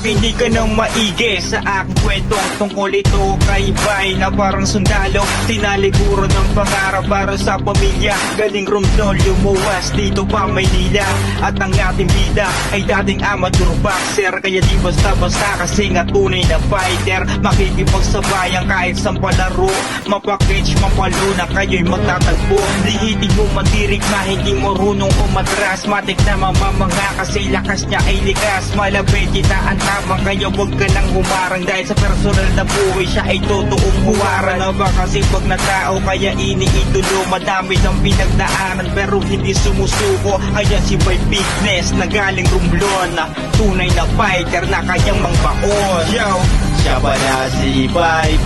Makinig ka ng maigi sa aking kwentong tungkol ito kay Bay na parang sundalo, tinalikuran ng pangarap para sa pamilya. Galing Romblon, lumuwas dito pa Maynila. At ang ating bida ay dating amateur boxer, kaya di basta-basta kasi nga tunay na fighter. Makikipagsabayan kahit sa palaro, mapakitch, mapalo na kayo'y magtatagpo. Lihitin mo mandirik na hindi marunong umatras, matik na mamamanga kasi lakas niya ay likas. Malapit kita ang tamang, kaya huwag ka nang humarang dahil sa personal na buhay siya ay totoong huwaran. Na ba kasi pag na tao kaya iniidolo, madami ng pinagdaanan pero hindi sumusuko. Kaya si Bay Fitness na galing Romblon, na tunay na fighter na kayang mangbaon. Yo! Siya ba na si Bay